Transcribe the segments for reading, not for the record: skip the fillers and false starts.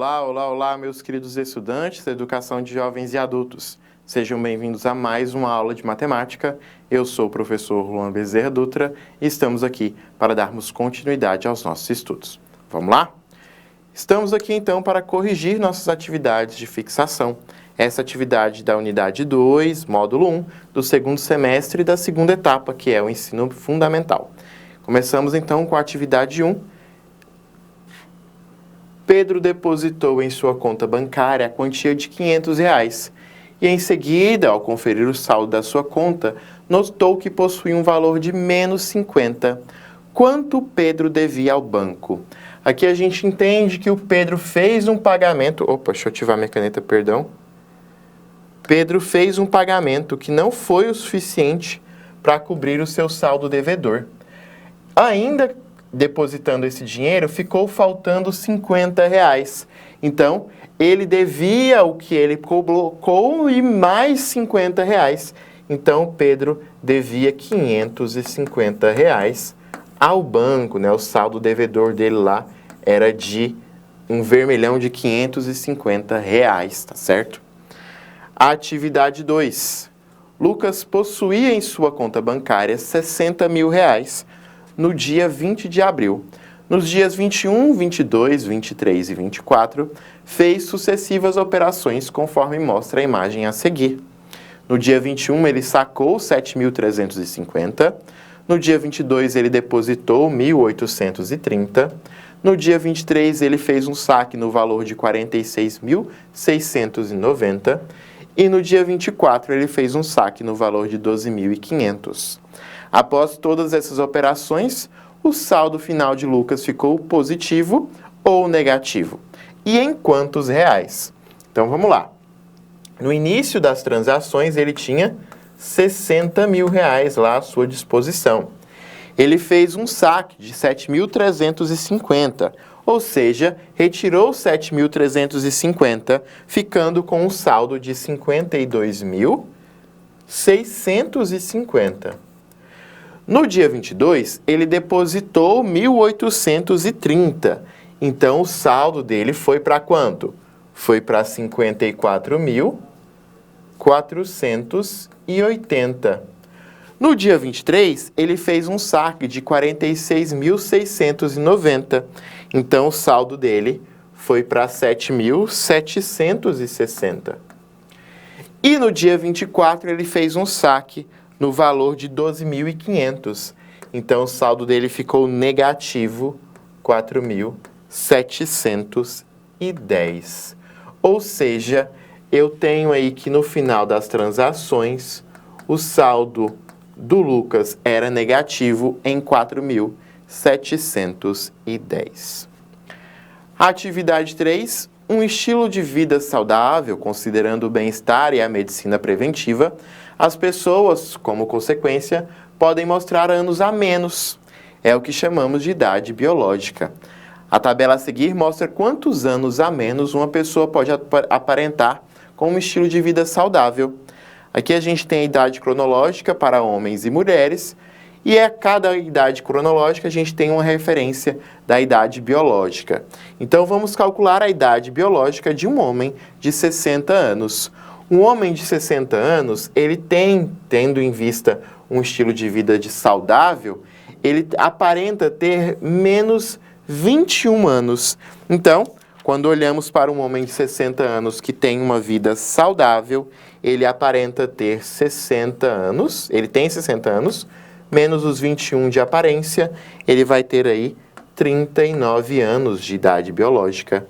Olá, olá, olá, meus queridos estudantes da Educação de Jovens e Adultos. Sejam bem-vindos a mais uma aula de matemática. Eu sou o professor Luan Bezerra Dutra e estamos aqui para darmos continuidade aos nossos estudos. Vamos lá? Estamos aqui então para corrigir nossas atividades de fixação. Essa atividade da unidade 2, módulo 1, do segundo semestre da segunda etapa, que é o ensino fundamental. Começamos então com a atividade 1. Pedro depositou em sua conta bancária a quantia de R$ 500 e, em seguida, ao conferir o saldo da sua conta, notou que possuía um valor de menos 50. Quanto Pedro devia ao banco? Aqui a gente entende que o Pedro fez um pagamento... Opa, deixa eu ativar minha caneta, perdão. Pedro fez um pagamento que não foi o suficiente para cobrir o seu saldo devedor. Ainda depositando esse dinheiro, ficou faltando R$ 50. Então, ele devia o que ele colocou e mais R$ 50. Então, Pedro devia R$ 550 ao banco, né? O saldo devedor dele lá era de um vermelhão de R$ 550, tá certo? Atividade 2. Lucas possuía em sua conta bancária R$ 60 mil no dia 20 de abril. Nos dias 21, 22, 23 e 24, fez sucessivas operações conforme mostra a imagem a seguir. No dia 21, ele sacou 7.350. No dia 22, ele depositou 1.830. No dia 23, ele fez um saque no valor de 46.690. E no dia 24, ele fez um saque no valor de 12.500. Após todas essas operações, o saldo final de Lucas ficou positivo ou negativo? E em quantos reais? Então, vamos lá. No início das transações, ele tinha R$ 60 mil lá à sua disposição. Ele fez um saque de 7.350, ou seja, retirou 7.350, ficando com um saldo de 52.650. No dia 22, ele depositou 1.830. Então, o saldo dele foi para quanto? Foi para 54.480. No dia 23, ele fez um saque de 46.690. Então, o saldo dele foi para 7.760. E no dia 24, ele fez um saque no valor de 12.500. Então, o saldo dele ficou negativo, 4.710. Ou seja, eu tenho aí que no final das transações, o saldo do Lucas era negativo em 4.710. Atividade 3. Um estilo de vida saudável, considerando o bem-estar e a medicina preventiva, as pessoas, como consequência, podem mostrar anos a menos. É o que chamamos de idade biológica. A tabela a seguir mostra quantos anos a menos uma pessoa pode aparentar com um estilo de vida saudável. Aqui a gente tem a idade cronológica para homens e mulheres, e a cada idade cronológica a gente tem uma referência da idade biológica. Então vamos calcular a idade biológica de um homem de 60 anos. Um homem de 60 anos, ele tendo em vista um estilo de vida saudável, ele aparenta ter menos 21 anos. Então, quando olhamos para um homem de 60 anos que tem uma vida saudável, ele aparenta ter 60 anos, ele tem 60 anos, menos os 21 de aparência, ele vai ter aí 39 anos de idade biológica.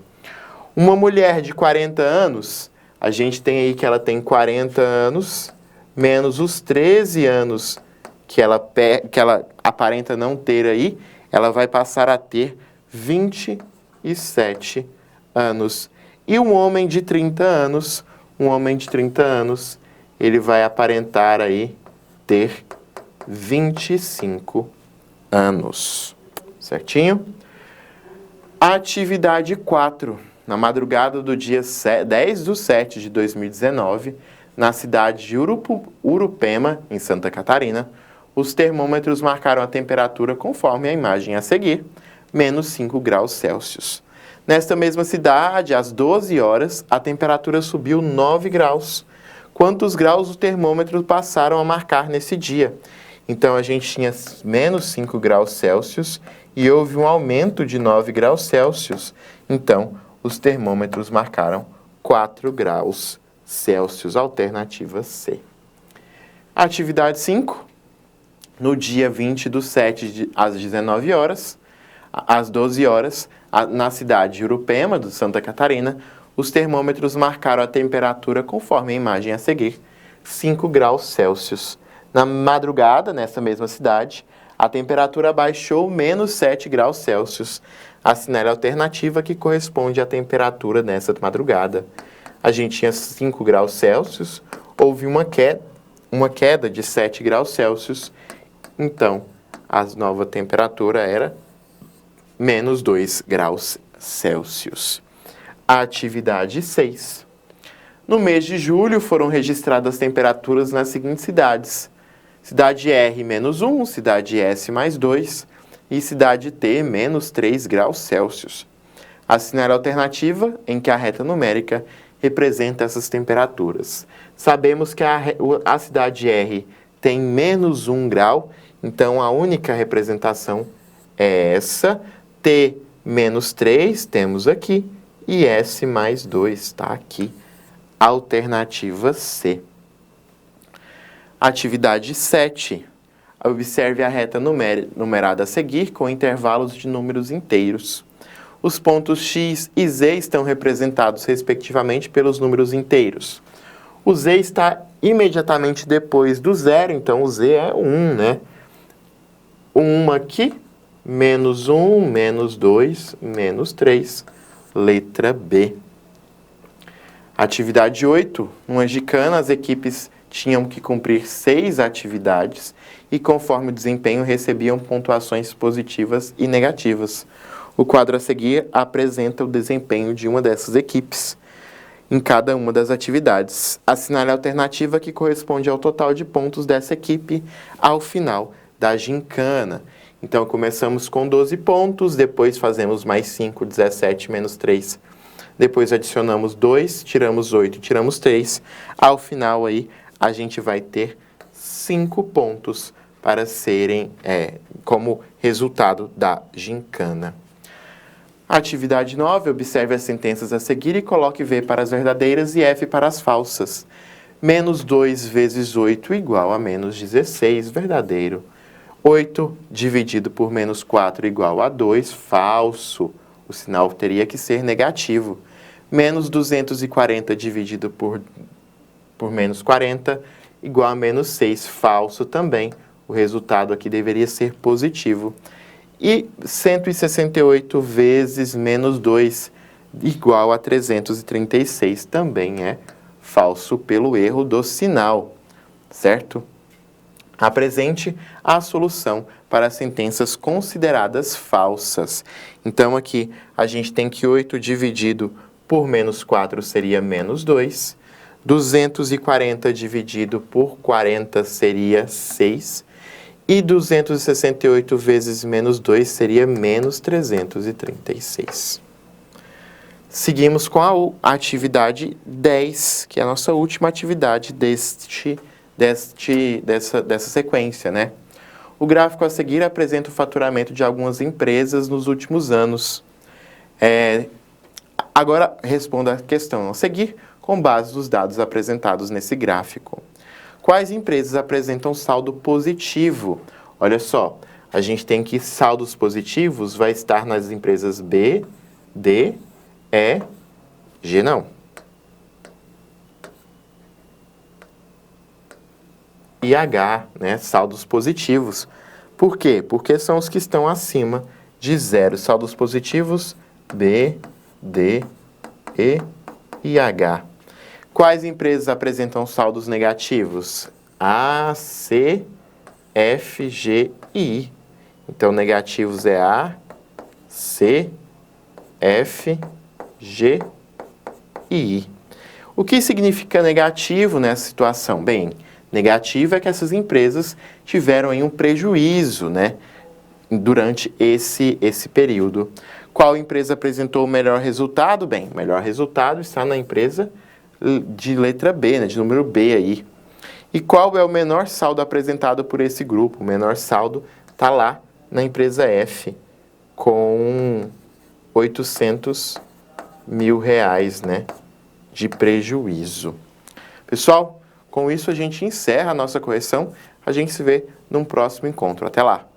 Uma mulher de 40 anos, a gente tem aí que ela tem 40 anos, menos os 13 anos que ela aparenta não ter aí, ela vai passar a ter 27 anos. E um homem de 30 anos, ele vai aparentar aí ter 25 anos. Certinho? Atividade 4. Na madrugada do dia 10/7 de 2019, na cidade de Urupema, em Santa Catarina, os termômetros marcaram a temperatura conforme a imagem a seguir, menos 5 graus Celsius. Nesta mesma cidade, às 12 horas, a temperatura subiu 9 graus. Quantos graus o termômetro passaram a marcar nesse dia? Então, a gente tinha menos 5 graus Celsius e houve um aumento de 9 graus Celsius. Então, os termômetros marcaram 4 graus Celsius, alternativa C. Atividade 5. No dia 20/7, às 19 horas, às 12 horas, na cidade de Urupema, de Santa Catarina, os termômetros marcaram a temperatura conforme a imagem a seguir, 5 graus Celsius. Na madrugada, nessa mesma cidade, a temperatura baixou menos 7 graus Celsius. Assinale a alternativa que corresponde à temperatura nessa madrugada. A gente tinha 5 graus Celsius, houve uma queda de 7 graus Celsius, então a nova temperatura era menos 2 graus Celsius. A atividade 6. No mês de julho foram registradas temperaturas nas seguintes cidades: cidade R, menos 1, cidade S, mais 2 e cidade T, menos 3 graus Celsius. Assinale a alternativa em que a reta numérica representa essas temperaturas. Sabemos que a cidade R tem menos 1 grau, então a única representação é essa. T, menos 3, temos aqui, e S, mais 2, está aqui. Alternativa C. Atividade 7. Observe a reta numerada a seguir com intervalos de números inteiros. Os pontos X e Z estão representados, respectivamente, pelos números inteiros. O Z está imediatamente depois do zero, então o Z é 1, né? 1 aqui, menos 1, menos 2, menos 3. Letra B. Atividade 8. Numa gincana, as equipes tinham que cumprir 6 atividades e, conforme o desempenho, recebiam pontuações positivas e negativas. O quadro a seguir apresenta o desempenho de uma dessas equipes em cada uma das atividades. Assinale a alternativa que corresponde ao total de pontos dessa equipe ao final da gincana. Então, começamos com 12 pontos, depois fazemos mais 5, 17, menos 3. Depois adicionamos 2, tiramos 8, tiramos 3. Ao final, aí, a gente vai ter 5 pontos para serem como resultado da gincana. Atividade 9, observe as sentenças a seguir e coloque V para as verdadeiras e F para as falsas. Menos 2 vezes 8 igual a menos 16, verdadeiro. 8 dividido por menos 4 igual a 2, falso. O sinal teria que ser negativo. Menos 240 dividido por menos 40 igual a menos 6, falso também. O resultado aqui deveria ser positivo. E 168 vezes menos 2 igual a 336 também é falso pelo erro do sinal, certo? Apresente a solução para as sentenças consideradas falsas. Então, aqui a gente tem que 8 dividido por menos 4 seria menos 2. 240 dividido por 40 seria 6. E 268 vezes menos 2 seria menos 336. Seguimos com a atividade 10, que é a nossa última atividade dessa sequência, né? O gráfico a seguir apresenta o faturamento de algumas empresas nos últimos anos. Agora, responda a questão a seguir com base nos dados apresentados nesse gráfico. Quais empresas apresentam saldo positivo? Olha só, a gente tem que saldos positivos vai estar nas empresas B, D, E, G não. E H, né? Saldos positivos. Por quê? Porque são os que estão acima de zero. Saldos positivos B, D, E H. Quais empresas apresentam saldos negativos? A, C, F, G e I. Então, negativos é A, C, F, G e I. O que significa negativo nessa situação? Bem, negativo é que essas empresas tiveram aí um prejuízo, né, durante esse período. Qual empresa apresentou o melhor resultado? Bem, o melhor resultado está na empresa de letra B, né, de número B aí. E qual é o menor saldo apresentado por esse grupo? O menor saldo está lá na empresa F, com 800 mil reais, né, de prejuízo. Pessoal, com isso a gente encerra a nossa correção. A gente se vê num próximo encontro. Até lá!